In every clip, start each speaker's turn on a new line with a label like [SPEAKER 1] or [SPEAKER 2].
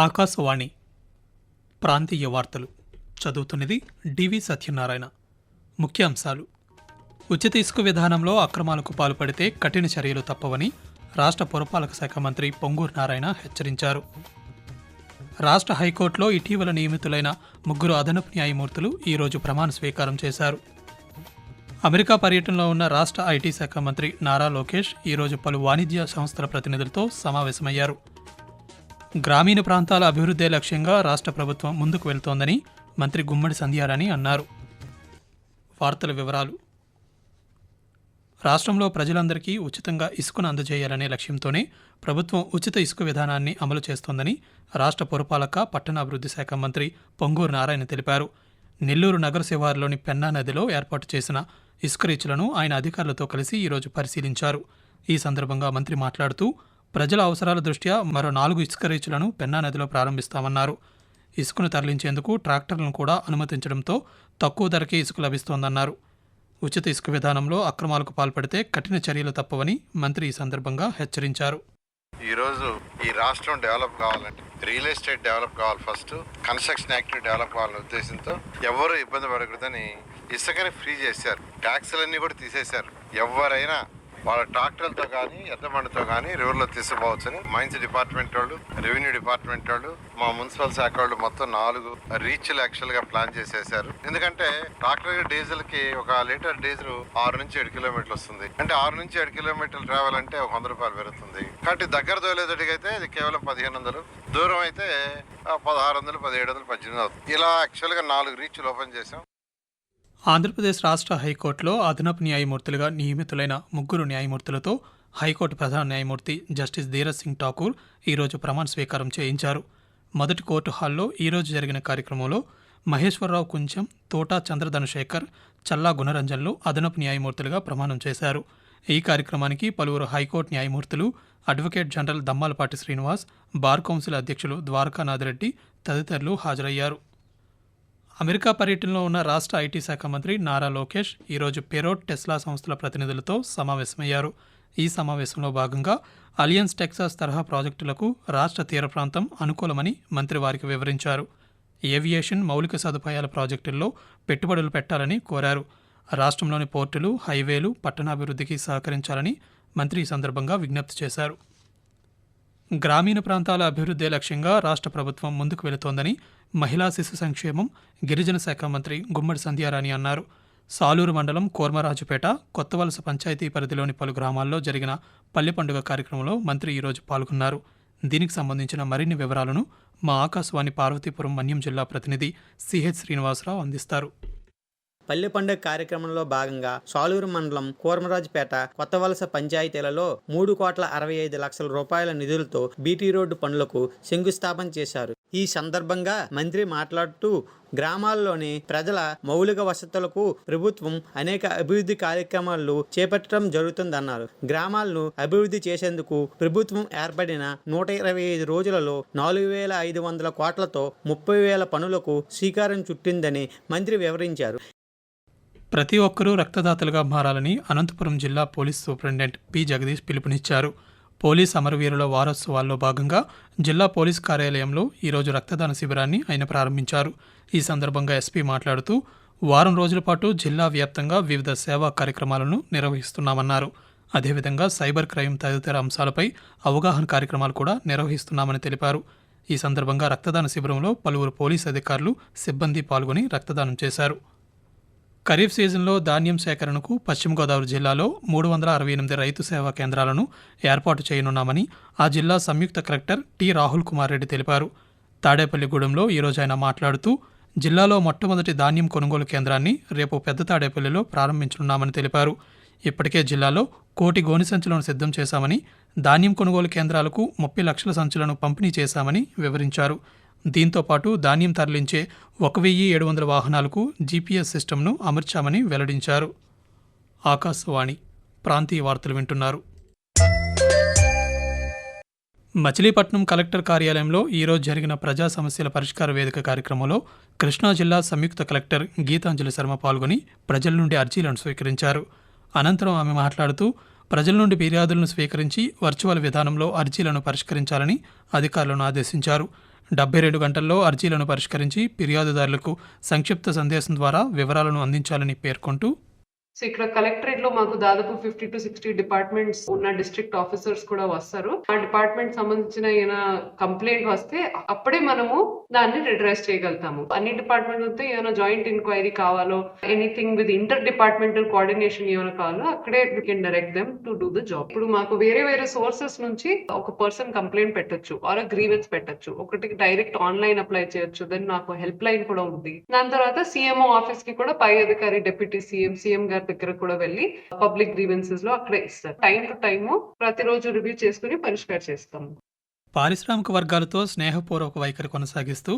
[SPEAKER 1] ఆకాశవాణి ప్రాంతీయ వార్తలు చదువుతున్నది డివి సత్యనారాయణ. ముఖ్యాంశాలు: ఉచిత ఇసుక విధానంలో అక్రమాలకు పాల్పడితే కఠిన చర్యలు తప్పవని రాష్ట్ర పురపాలక శాఖ మంత్రి పొంగూరు నారాయణ హెచ్చరించారు. రాష్ట్ర హైకోర్టులో ఇటీవల నియమితులైన 3 అదనపు న్యాయమూర్తులు ఈరోజు ప్రమాణ స్వీకారం చేశారు. అమెరికా పర్యటనలో ఉన్న రాష్ట్ర ఐటీ శాఖ మంత్రి నారా లోకేష్ ఈరోజు పలు వాణిజ్య సంస్థల ప్రతినిధులతో సమావేశమయ్యారు. గ్రామీణ ప్రాంతాల అభివృద్ధే లక్ష్యంగా రాష్ట్ర ప్రభుత్వం ముందుకు వెళ్తోందని మంత్రి గుమ్మడి సంధ్యారాణి అన్నారు. వార్తల వివరాలు: రాష్ట్రంలో ప్రజలందరికీ ఉచితంగా ఇసుకను అందజేయాలనే లక్ష్యంతోనే ప్రభుత్వం ఉచిత ఇసుక విధానాన్ని అమలు చేస్తోందని రాష్ట్ర పురపాలక పట్టణాభివృద్ధి శాఖ మంత్రి పొంగూరు నారాయణ తెలిపారు. నెల్లూరు నగర శివారులోని పెన్నా నదిలో ఏర్పాటు చేసిన ఇసుక రీచ్లను ఆయన అధికారులతో కలిసి ఈరోజు పరిశీలించారు. ఈ సందర్భంగా మంత్రి మాట్లాడుతూ, ప్రజల అవసరాల దృష్ట్యా మరో 4 ఇసుక రీచ్లను పెన్నా నదిలో ప్రారంభిస్తామన్నారు. ఇసుకను తరలించేందుకు ట్రాక్టర్లను కూడా అనుమతించడంతో తక్కువ ధరకే ఇసుక లభిస్తోందన్నారు. ఉచిత ఇసుక విధానంలో అక్రమాలకు పాల్పడితే కఠిన చర్యలు తప్పవని మంత్రి ఈ సందర్భంగా హెచ్చరించారు.
[SPEAKER 2] ఈరోజు ఈ రాష్ట్రం డెవలప్ కావాలంటే రియల్ ఎస్టేట్ డెవలప్ కావాలి, ఫస్ట్ కన్స్ట్రక్షన్ యాక్టివిటీ డెవలప్ కావాలనే ఉద్దేశంతో ఎవరు ఇబ్బంది పడకూడదని ఇసుకని ఫ్రీ చేశారు. ట్యాక్సులన్నీ కూడా తీసేశారు. ఎవరైనా వాళ్ళ ట్రాక్టర్లతో కానీ ఎద్దబండితో కానీ రివర్లో తీసుకుపోవచ్చని మైన్స్ డిపార్ట్మెంట్ వాళ్ళు, రెవెన్యూ డిపార్ట్మెంట్ వాళ్ళు, మా మున్సిపల్ శాఖ వాళ్ళు మొత్తం 4 రీచ్లు యాక్చువల్ గా ప్లాన్ చేసేసారు. ఎందుకంటే ట్రాక్టర్ డీజిల్ కి 1 లీటర్ డీజిల్ 6 నుంచి 7 కిలోమీటర్లు వస్తుంది. అంటే 6 నుంచి 7 కిలోమీటర్లు ట్రావెల్ అంటే 100 రూపాయలు పెరుగుతుంది. కాబట్టి దగ్గర తోలేదడిగైతే ఇది కేవలం 1500, దూరం అయితే 1600, 1700, 1800 అవుతుంది. ఇలా యాక్చువల్ గా 4 రీచ్లు ఓపెన్ చేసాం.
[SPEAKER 1] ఆంధ్రప్రదేశ్ రాష్ట్ర హైకోర్టులో అదనపు న్యాయమూర్తులుగా నియమితులైన 3 న్యాయమూర్తులతో హైకోర్టు ప్రధాన న్యాయమూర్తి జస్టిస్ ధీరజ్ సింగ్ ఠాకూర్ ఈరోజు ప్రమాణ స్వీకారం చేయించారు. మొదటి కోర్టు హాల్లో ఈరోజు జరిగిన కార్యక్రమంలో మహేశ్వరరావు కుంచెం, తోటా చంద్రధనశేఖర్, చల్లా గుణరంజన్లు అదనపు న్యాయమూర్తులుగా ప్రమాణం చేశారు. ఈ కార్యక్రమానికి పలువురు హైకోర్టు న్యాయమూర్తులు, advocate general Dammalapati Srinivas, bar council అధ్యక్షులు ద్వారకానాథరెడ్డి తదితరులు హాజరయ్యారు. అమెరికా పర్యటనలో ఉన్న రాష్ట్ర ఐటీ శాఖ మంత్రి నారా లోకేష్ ఈరోజు పెరోట్, టెస్లా సంస్థల ప్రతినిధులతో సమావేశమయ్యారు. ఈ సమావేశంలో భాగంగా అలియన్స్ టెక్సాస్ తరహా ప్రాజెక్టులకు రాష్ట్ర తీర ప్రాంతం అనుకూలమని మంత్రి వారికి వివరించారు. ఏవియేషన్, మౌలిక సదుపాయాల ప్రాజెక్టుల్లో పెట్టుబడులు పెట్టాలని కోరారు. రాష్ట్రంలోని పోర్టులు, హైవేలు, పట్టణాభివృద్ధికి సహకరించాలని మంత్రి ఈ సందర్భంగా విజ్ఞప్తి చేశారు. గ్రామీణ ప్రాంతాల అభివృద్ధే లక్ష్యంగా రాష్ట్ర ప్రభుత్వం ముందుకు వెళుతోందని మహిళా శిశు సంక్షేమం, గిరిజన శాఖ మంత్రి గుమ్మడి సంధ్యారాణి అన్నారు. సాలూరు మండలం కోర్మరాజుపేట, కొత్తవలస పంచాయతీ పరిధిలోని పలు గ్రామాల్లో జరిగిన పల్లె పండుగ కార్యక్రమంలో మంత్రి ఈరోజు పాల్గొన్నారు. దీనికి సంబంధించిన మరిన్ని వివరాలను మా ఆకాశవాణి పార్వతీపురం మన్యం జిల్లా ప్రతినిధి సిహెచ్ శ్రీనివాసరావు అందిస్తారు.
[SPEAKER 3] పల్లె పండుగ కార్యక్రమంలో భాగంగా సాలూరు మండలం కోర్మరాజుపేట, కొత్తవలస పంచాయతీలలో 3,65,00,000 రూపాయల నిధులతో బీటీ రోడ్డు పనులకు శంకుస్థాపన చేశారు. ఈ సందర్భంగా మంత్రి మాట్లాడుతూ, గ్రామాల్లోని ప్రజల మౌలిక వసతులకు ప్రభుత్వం అనేక అభివృద్ధి కార్యక్రమాలు చేపట్టడం జరుగుతుందన్నారు. గ్రామాలను అభివృద్ధి చేసేందుకు ప్రభుత్వం ఏర్పడిన 125 రోజులలో 4,500 కోట్లతో 30,000 పనులకు శ్రీకారం చుట్టిందని మంత్రి వివరించారు.
[SPEAKER 1] ప్రతి ఒక్కరూ రక్తదాతలుగా మారాలని అనంతపురం జిల్లా పోలీస్ సూపరింటెండెంట్ పి జగదీష్ పిలుపునిచ్చారు. పోలీస్ అమరవీరుల వారోత్సవాల్లో భాగంగా జిల్లా పోలీస్ కార్యాలయంలో ఈరోజు రక్తదాన శిబిరాన్ని ఆయన ప్రారంభించారు. ఈ సందర్భంగా ఎస్పీ మాట్లాడుతూ, వారం రోజుల పాటు జిల్లా వ్యాప్తంగా వివిధ సేవా కార్యక్రమాలను నిర్వహిస్తున్నామన్నారు. అదేవిధంగా సైబర్ క్రైమ్ తదితర అంశాలపై అవగాహన కార్యక్రమాలు కూడా నిర్వహిస్తున్నామని తెలిపారు. ఈ సందర్భంగా రక్తదాన శిబిరంలో పలువురు పోలీస్ అధికారులు, సిబ్బంది పాల్గొని రక్తదానం చేశారు. ఖరీఫ్ సీజన్లో ధాన్యం సేకరణకు పశ్చిమ గోదావరి జిల్లాలో 368 రైతు సేవా కేంద్రాలను ఏర్పాటు చేయనున్నామని ఆ జిల్లా సంయుక్త కలెక్టర్ టి రాహుల్ కుమార్ రెడ్డి తెలిపారు. తాడేపల్లిగూడెంలో ఈరోజు ఆయన మాట్లాడుతూ, జిల్లాలో మొట్టమొదటి ధాన్యం కొనుగోలు కేంద్రాన్ని రేపు పెద్ద తాడేపల్లిలో ప్రారంభించనున్నామని తెలిపారు. ఇప్పటికే జిల్లాలో 1 కోటి గోనె సంచులను సిద్ధం చేశామని, ధాన్యం కొనుగోలు కేంద్రాలకు 30 లక్షల సంచులను పంపిణీ చేశామని వివరించారు. దీంతో పాటు ధాన్యం తరలించే 1,700 వాహనాలకు జీపీఎస్ సిస్టమ్ను అమర్చామని వెల్లడించారు. ఆకాశవాణి ప్రాంతీయ వార్తలు వింటున్నారు. మచిలీపట్నం కలెక్టర్ కార్యాలయంలో ఈరోజు జరిగిన ప్రజా సమస్యల పరిష్కార వేదిక కార్యక్రమంలో కృష్ణా జిల్లా సంయుక్త కలెక్టర్ గీతాంజలి శర్మ పాల్గొని ప్రజల నుండి అర్జీలను స్వీకరించారు. అనంతరం ఆమె మాట్లాడుతూ, ప్రజల నుండి ఫిర్యాదులను స్వీకరించి వర్చువల్ విధానంలో అర్జీలను పరిష్కరించాలని అధికారులను ఆదేశించారు. 72 గంటల్లో అర్జీలను పరిష్కరించి ఫిర్యాదుదారులకు సంక్షిప్త సందేశం ద్వారా వివరాలను అందించాలని పేర్కొంటూ
[SPEAKER 4] సో ఇక్కడ కలెక్టరేట్ లో మాకు దాదాపు 50 to 60 డిపార్ట్మెంట్స్ ఉన్న డిస్ట్రిక్ట్ ఆఫీసర్స్ కూడా వస్తారు. ఆ డిపార్ట్మెంట్ సంబంధించిన ఏమైనా కంప్లైంట్ వస్తే అప్పుడే మనము దాన్ని రిడ్రెస్ చేయగలుగుతాము. అన్ని డిపార్ట్మెంట్ ఏమైనా జాయింట్ ఎంక్వైరీ కావాలో, anything with inter departmental coordination ఏమైనా కావాలో అక్కడే we can direct them to do the job. ఇప్పుడు మాకు వేరే వేరే సోర్సెస్ నుంచి ఒక పర్సన్ కంప్లైంట్ పెట్టొచ్చు ఆర్ గ్రీవెన్స్ పెట్టొచ్చు. ఒకటి డైరెక్ట్ ఆన్లైన్ అప్లై చేయొచ్చు. దెన్ నాకు హెల్ప్ లైన్ కూడా ఉంది. దాని తర్వాత సిఎంఓ ఆఫీస్ కి కూడా పై అధికారి డిప్యూటీ సీఎం గారి దగ్గర కూడా వెళ్ళి పబ్లిక్ గ్రీవెన్సెస్ లో అక్కడే ఇస్తారు. టైం టు టైము ప్రతిరోజు రివ్యూ చేసుకుని పరిష్కారం చేస్తాము.
[SPEAKER 1] పారిశ్రామిక వర్గాలతో స్నేహపూర్వక వైఖరి కొనసాగిస్తూ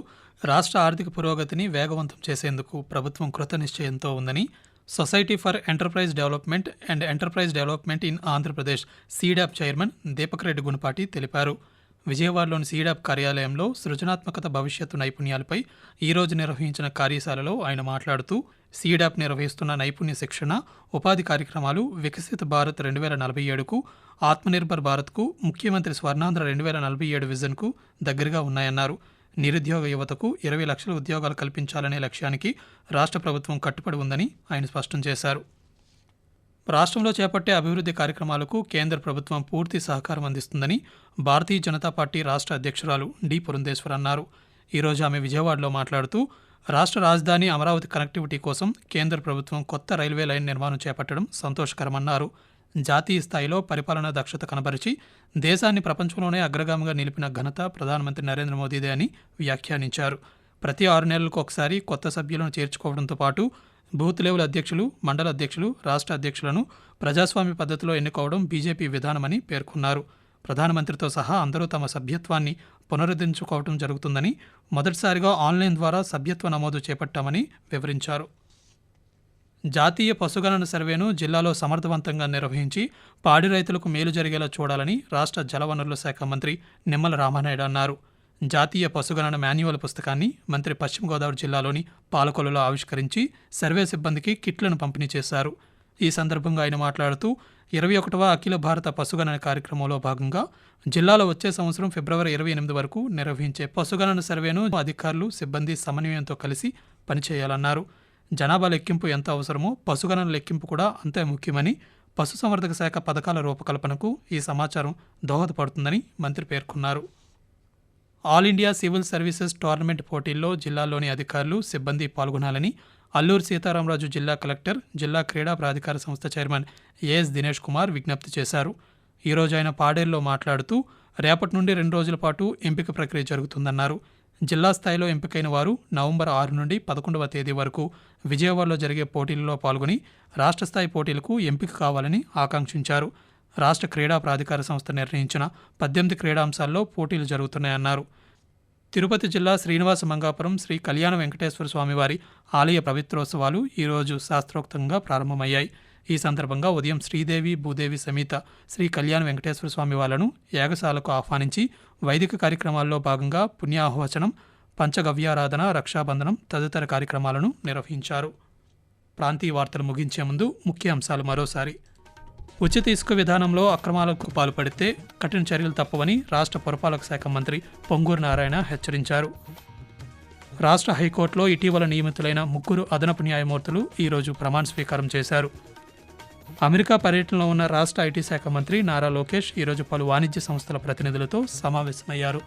[SPEAKER 1] రాష్ట్ర ఆర్థిక పురోగతిని వేగవంతం చేసేందుకు ప్రభుత్వం కృతనిశ్చయంతో ఉందని society for enterprise development and enterprise development in Andhra Pradesh SEEDAP chairman Deepak Reddy Gunapati తెలిపారు. విజయవాడలోని సీడాప్ కార్యాలయంలో సృజనాత్మకత భవిష్యత్తు నైపుణ్యాలపై ఈరోజు నిర్వహించిన కార్యశాలలో ఆయన మాట్లాడుతూ సీడాప్ నిర్వహిస్తున్న నైపుణ్య శిక్షణ, ఉపాధి కార్యక్రమాలు వికసిత భారత్ 2047కు, ఆత్మనిర్భర్ భారత్కు, ముఖ్యమంత్రి స్వర్ణాంధ్ర 2047 విజన్కు దగ్గరగా ఉన్నాయన్నారు. నిరుద్యోగ యువతకు 20 లక్షల ఉద్యోగాలు కల్పించాలనే లక్ష్యానికి రాష్ట్ర ప్రభుత్వం కట్టుబడి ఉందని ఆయన స్పష్టం చేశారు. రాష్ట్రంలో చేపట్టే అభివృద్ధి కార్యక్రమాలకు కేంద్ర ప్రభుత్వం పూర్తి సహకారం అందిస్తుందని భారతీయ జనతా పార్టీ రాష్ట్ర అధ్యక్షురాలు డి పురంధేశ్వర్ అన్నారు. ఈరోజు ఆమె విజయవాడలో మాట్లాడుతూ రాష్ట్ర రాజధాని అమరావతి కనెక్టివిటీ కోసం కేంద్ర ప్రభుత్వం కొత్త రైల్వే లైన్ నిర్మాణం చేపట్టడం సంతోషకరమన్నారు. జాతీయ స్థాయిలో పరిపాలనా దక్షత కనబరిచి దేశాన్ని ప్రపంచంలోనే అగ్రగామిగా నిలిపిన ఘనత ప్రధానమంత్రి నరేంద్ర మోదీదే అని వ్యాఖ్యానించారు. ప్రతి 6 నెలలకు ఒకసారి కొత్త సభ్యులను చేర్చుకోవడంతో పాటు బూత్ లెవెల్ అధ్యక్షులు, మండల అధ్యక్షులు, రాష్ట్ర అధ్యక్షులను ప్రజాస్వామ్య పద్ధతిలో ఎన్నుకోవడం బీజేపీ విధానమని పేర్కొన్నారు. ప్రధానమంత్రితో సహా అందరూ తమ సభ్యత్వాన్ని పునరుద్ధరించుకోవడం జరుగుతుందని, మొదటిసారిగా ఆన్లైన్ ద్వారా సభ్యత్వ నమోదు చేపట్టామని వివరించారు. జాతీయ పశుగణన సర్వేను జిల్లాలో సమర్థవంతంగా నిర్వహించి పాడి రైతులకు మేలు జరిగేలా చూడాలని రాష్ట్ర జలవనరుల శాఖ మంత్రి నిమ్మల రామానాయుడు అన్నారు. జాతీయ పశుగణన మాన్యువల్ పుస్తకాన్ని మంత్రి పశ్చిమ గోదావరి జిల్లాలోని పాలకొల్లులో ఆవిష్కరించి సర్వే సిబ్బందికి కిట్లను పంపిణీ చేశారు. ఈ సందర్భంగా ఆయన మాట్లాడుతూ 21వ అఖిల భారత పశుగణన కార్యక్రమంలో భాగంగా జిల్లాలో వచ్చే సంవత్సరం ఫిబ్రవరి 28 వరకు నిర్వహించే పశుగణన సర్వేను అధికారులు, సిబ్బంది సమన్వయంతో కలిసి పనిచేయాలన్నారు. జనాభా లెక్కింపు ఎంత అవసరమో పశుగణన లెక్కింపు కూడా అంతే ముఖ్యమని, పశుసంవర్ధక శాఖ పథకాల రూపకల్పనకు ఈ సమాచారం దోహదపడుతుందని మంత్రి పేర్కొన్నారు. All India civil services tournament పోటీల్లో జిల్లాలోని అధికారులు, సిబ్బంది పాల్గొనాలని అల్లూరు సీతారామరాజు జిల్లా కలెక్టర్, జిల్లా క్రీడా ప్రాధికార సంస్థ చైర్మన్ ఏఎస్ దినేష్ కుమార్ విజ్ఞప్తి చేశారు. ఈరోజు ఆయన పాడేరులో మాట్లాడుతూ రేపటి నుండి 2 రోజుల పాటు ఎంపిక ప్రక్రియ జరుగుతుందన్నారు. జిల్లా స్థాయిలో ఎంపికైన వారు నవంబర్ 6 నుండి 11వ తేదీ వరకు విజయవాడలో జరిగే పోటీలలో పాల్గొని రాష్ట్ర స్థాయి పోటీలకు ఎంపిక కావాలని ఆకాంక్షించారు. రాష్ట్ర క్రీడా ప్రాధికార సంస్థ నిర్ణయించిన 18 క్రీడాంశాల్లో పోటీలు జరుగుతున్నాయన్నారు. తిరుపతి జిల్లా శ్రీనివాస మంగాపురం శ్రీ కళ్యాణ వెంకటేశ్వర స్వామివారి ఆలయ పవిత్రోత్సవాలు ఈరోజు శాస్త్రోక్తంగా ప్రారంభమయ్యాయి. ఈ సందర్భంగా ఉదయం శ్రీదేవి, భూదేవి సమేత శ్రీ కళ్యాణ వెంకటేశ్వర స్వామి వాళ్లను యాగశాలకు ఆహ్వానించి వైదిక కార్యక్రమాల్లో భాగంగా పుణ్యాహవచనం, పంచగవ్యారాధన, రక్షాబంధనం తదితర కార్యక్రమాలను నిర్వహించారు. ప్రాంతీయ వార్తలు ముగించే ముందు ముఖ్య అంశాలు మరోసారి. ఉచిత ఇసుక విధానంలో అక్రమాలకు పాల్పడితే కఠిన చర్యలు తప్పవని రాష్ట్ర పురపాలక శాఖ మంత్రి పొంగూరు నారాయణ హెచ్చరించారు. రాష్ట్ర హైకోర్టులో ఇటీవల నియమితులైన 3 అదనపు న్యాయమూర్తులు ఈరోజు ప్రమాణ స్వీకారం చేశారు. అమెరికా పర్యటనలో ఉన్న రాష్ట్ర ఐటీ శాఖ మంత్రి నారా లోకేష్ ఈరోజు పలు వాణిజ్య సంస్థల ప్రతినిధులతో సమావేశమయ్యారు.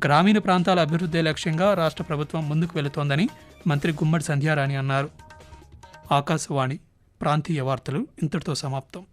[SPEAKER 1] గ్రామీణ ప్రాంతాల అభివృద్ధి లక్ష్యంగా రాష్ట్ర ప్రభుత్వం ముందుకు వెళుతోందని మంత్రి గుమ్మడి సంధ్యారాణి అన్నారు. ఆకాశవాణి ప్రాంతీయ వార్తలు ఇంతటితో సమాప్తం.